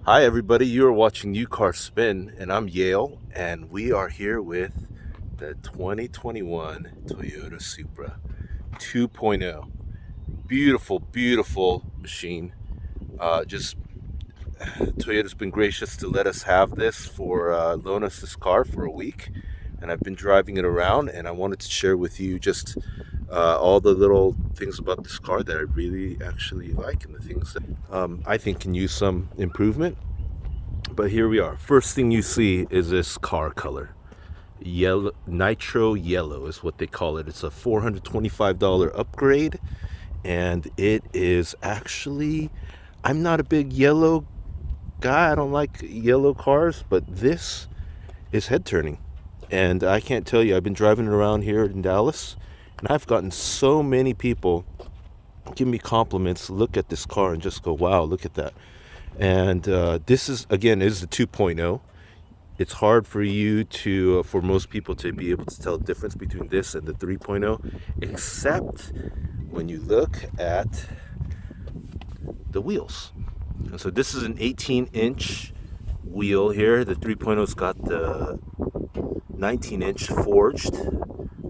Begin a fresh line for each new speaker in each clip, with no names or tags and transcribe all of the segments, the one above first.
Hi everybody, you are watching New Car Spin and I'm Yale and we are here with the 2021 Toyota Supra 2.0. Beautiful, beautiful machine. Just Toyota's been gracious to let us have this for loan us this car for a week, and I've been driving it around and I wanted to share with you just all the little things about this car that I really actually like and the things that I think can use some improvement. But here we are. First thing you see is this car color. Yellow, nitro yellow is what they call it. It's a $425 upgrade, and it is actually, I'm not a big yellow guy. I don't like yellow cars, but this is head turning. And I can't tell you, I've been driving around here in Dallas, and I've gotten so many people give me compliments, look at this car, and just go, wow, look at that. And this is the 2.0. It's hard for you to, for most people to be able to tell the difference between this and the 3.0, except when you look at the wheels. And so this is an 18-inch wheel here. The 3.0's got the 19-inch forged,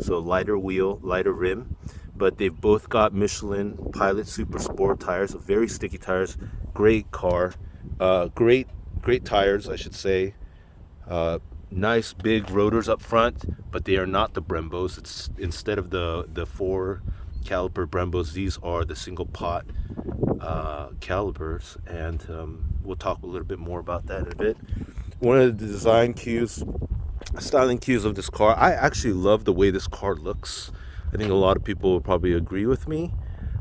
so lighter wheel, lighter rim. But they've both got Michelin Pilot Super Sport tires, very sticky tires. Great car, great tires, I should say. Nice big rotors up front, but they are not the Brembos. It's instead of the 4 caliper Brembos, these are the single pot calipers, and we'll talk a little bit more about that in a bit. One of the design cues, styling cues of this car, I actually love the way this car looks. I think a lot of people will probably agree with me,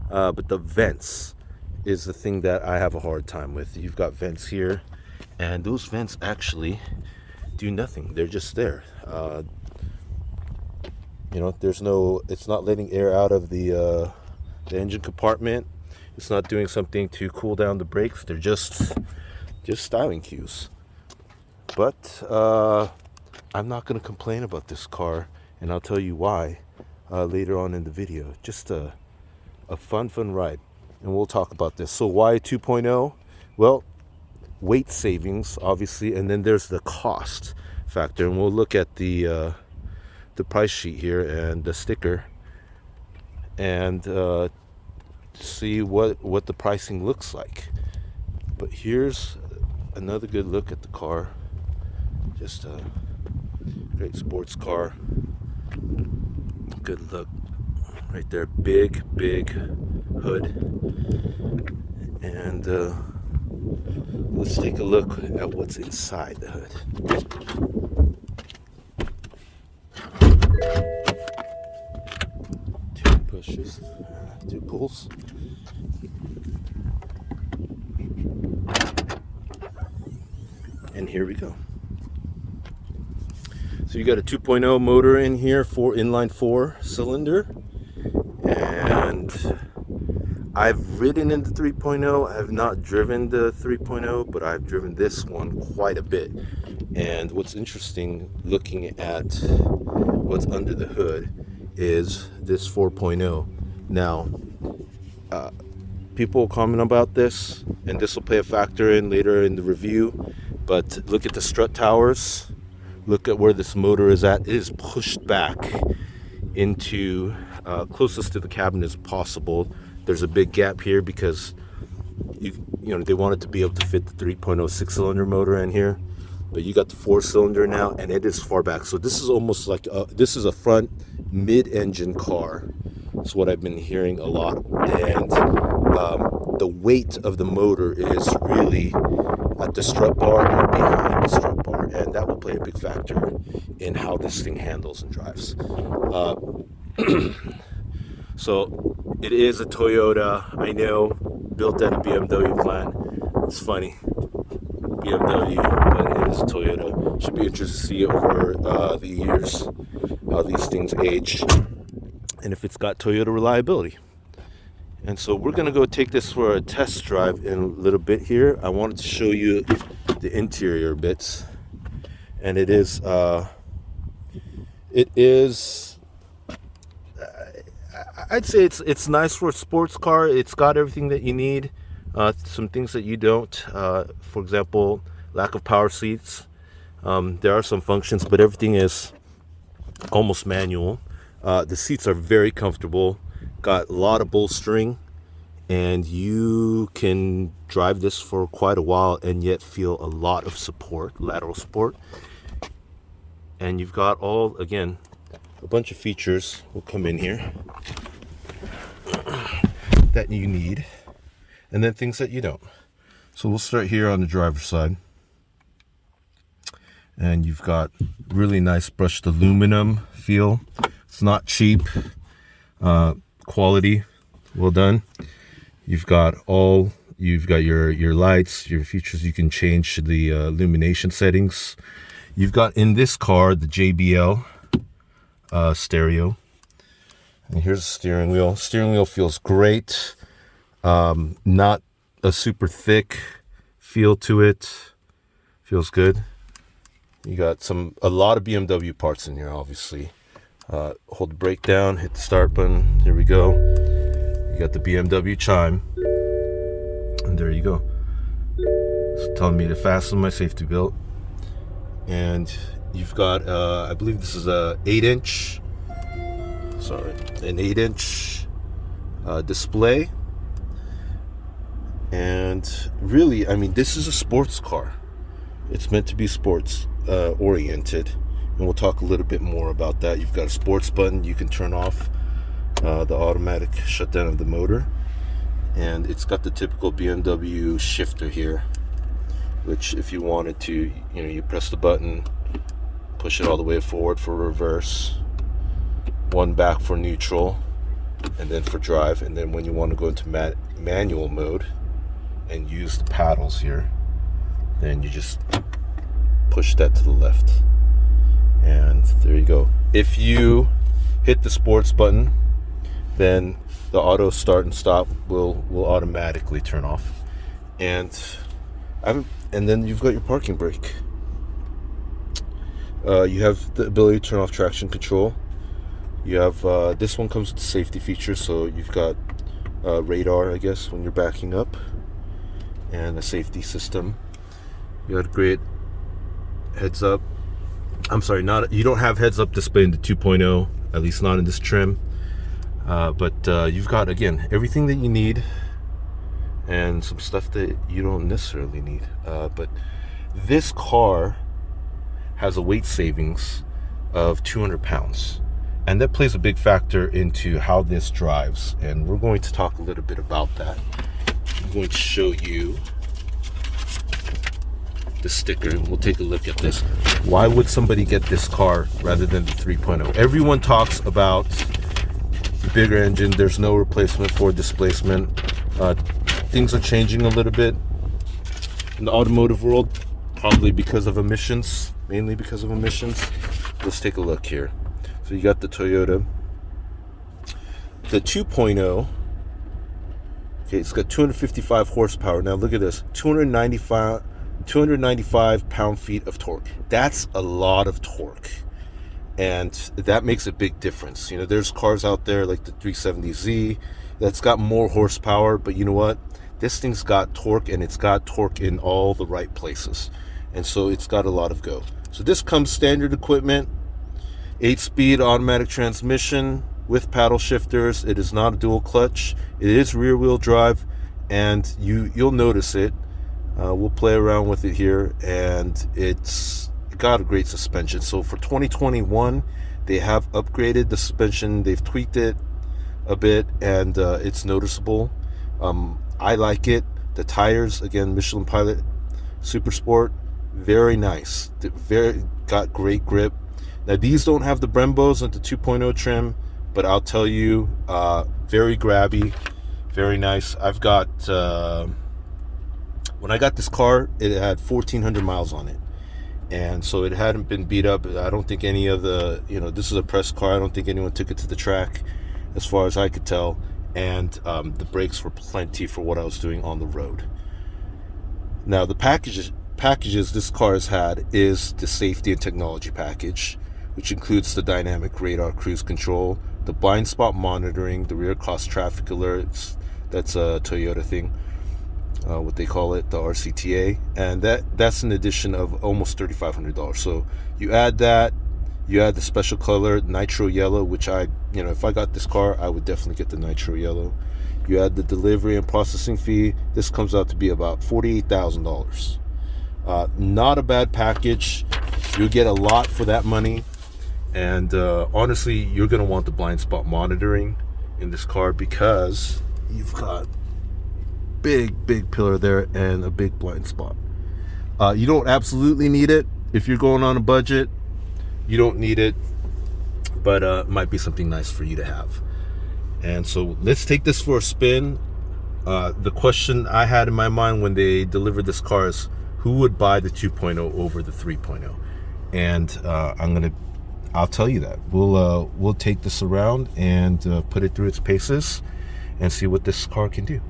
but the vents is the thing that I have a hard time with. You've got vents here, and those vents actually do nothing. They're just there. There's no, it's not letting air out of the engine compartment. It's not doing something to cool down the brakes. They're just styling cues. But I'm not going to complain about this car, and I'll tell you why later on in the video. Just a fun ride, and we'll talk about this. So why 2.0? Well, weight savings, obviously, and then there's the cost factor, and we'll look at the price sheet here and the sticker, and see what the pricing looks like. But here's another good look at the car. Just a great sports car. Good look right there. Big hood. And let's take a look at what's inside the hood. 2 pushes, 2 pulls. And here we go. So you got a 2.0 motor in here, inline 4 cylinder, and I've ridden in the 3.0. I have not driven the 3.0, but I've driven this one quite a bit. And what's interesting, looking at what's under the hood, is this 4.0. Now, people will comment about this, and this will play a factor in later in the review, but look at the strut towers. Look at where this motor is at. It is pushed back into closest to the cabin as possible. There's a big gap here because they wanted to be able to fit the 3.0 6-cylinder motor in here, but you got the 4-cylinder now, and it is far back. So this is almost like this is a front mid-engine car. That's what I've been hearing a lot, and the weight of the motor is really at the strut bar or behind the strut bar, and that will play a big factor in how this thing handles and drives. So it is a Toyota, I know, built at a BMW plant. It's funny, BMW, but it is a Toyota. Should be interesting to see over the years how these things age, and if it's got Toyota reliability. And so we're gonna go take this for a test drive in a little bit here. I wanted to show you the interior bits, and it is I'd say it's nice for a sports car. It's got everything that you need. some things that you don't. For example, lack of power seats. There are some functions, but everything is almost manual. The seats are very comfortable, got a lot of bolstering, and you can drive this for quite a while and yet feel a lot of support, lateral support. And you've got all, again, a bunch of features will come in here that you need, and then things that you don't. So we'll start here on the driver's side. And you've got really nice brushed aluminum feel. It's not cheap. Quality, well done. You've got your lights, your features. You can change the illumination settings. You've got in this car the JBL stereo. And here's the steering wheel. Steering wheel feels great. Not a super thick feel to it. Feels good. You got a lot of BMW parts in here, obviously. Hold the brake down, hit the start button. Here we go. You got the BMW chime. And there you go. It's telling me to fasten my safety belt. And you've got, I believe this is an 8-inch display. And really, I mean, this is a sports car. It's meant to be sports oriented, and we'll talk a little bit more about that. You've got a sports button. You can turn off the automatic shutdown of the motor, and it's got the typical BMW shifter here, which if you wanted to, you press the button, push it all the way forward for reverse, one back for neutral, and then for drive. And then when you want to go into manual mode and use the paddles here, then you just push that to the left, and there you go. If you hit the sports button, then the auto start and stop will automatically turn off, and then you've got your parking brake. You have the ability to turn off traction control. You have this one comes with safety features, so you've got radar, I guess, when you're backing up, and a safety system. You got a great heads up. I'm sorry, you don't have heads up display in the 2.0, at least not in this trim. But you've got, again, everything that you need and some stuff that you don't necessarily need. But this car has a weight savings of 200 pounds. And that plays a big factor into how this drives. And we're going to talk a little bit about that. I'm going to show you the sticker. We'll take a look at this. Why would somebody get this car rather than the 3.0? Everyone talks about the bigger engine. There's no replacement for displacement. Things are changing a little bit in the automotive world, probably because of emissions, mainly because of emissions. Let's take a look here. So you got the Toyota, the 2.0. Okay, it's got 255 horsepower. Now look at this, 295 pound-feet of torque. That's a lot of torque, and that makes a big difference. There's cars out there like the 370Z that's got more horsepower, but you know what? This thing's got torque, and it's got torque in all the right places, and so it's got a lot of go. So this comes standard equipment, 8-speed automatic transmission with paddle shifters. It is not a dual clutch. It is rear-wheel drive, and you'll notice it. We'll play around with it here, and it's got a great suspension. So for 2021, they have upgraded the suspension. They've tweaked it a bit, and it's noticeable. I like it. The tires, again, Michelin Pilot Super Sport, very nice. Got great grip. Now these don't have the Brembos at the 2.0 trim, but I'll tell you, very grabby, very nice. I've got, when I got this car, it had 1,400 miles on it. And so it hadn't been beat up. I don't think any of the, this is a press car. I don't think anyone took it to the track, as far as I could tell. And the brakes were plenty for what I was doing on the road. Now the packages this car has had is the safety and technology package, which includes the dynamic radar cruise control, the blind spot monitoring, the rear cross traffic alerts. That's a Toyota thing. what they call it, the RCTA, and that's an addition of almost $3,500. So you add that, you add the special color nitro yellow, which if I got this car, I would definitely get the nitro yellow. You add the delivery and processing fee. This comes out to be about $48,000. Not a bad package. You'll get a lot for that money. And honestly, you're going to want the blind spot monitoring in this car because you've got big pillar there and a big blind spot. You don't absolutely need it. If you're going on a budget, you don't need it, but it might be something nice for you to have. And so let's take this for a spin. The question I had in my mind when they delivered this car is, who would buy the 2.0 over the 3.0? And I'll tell you that. We'll take this around and put it through its paces and see what this car can do.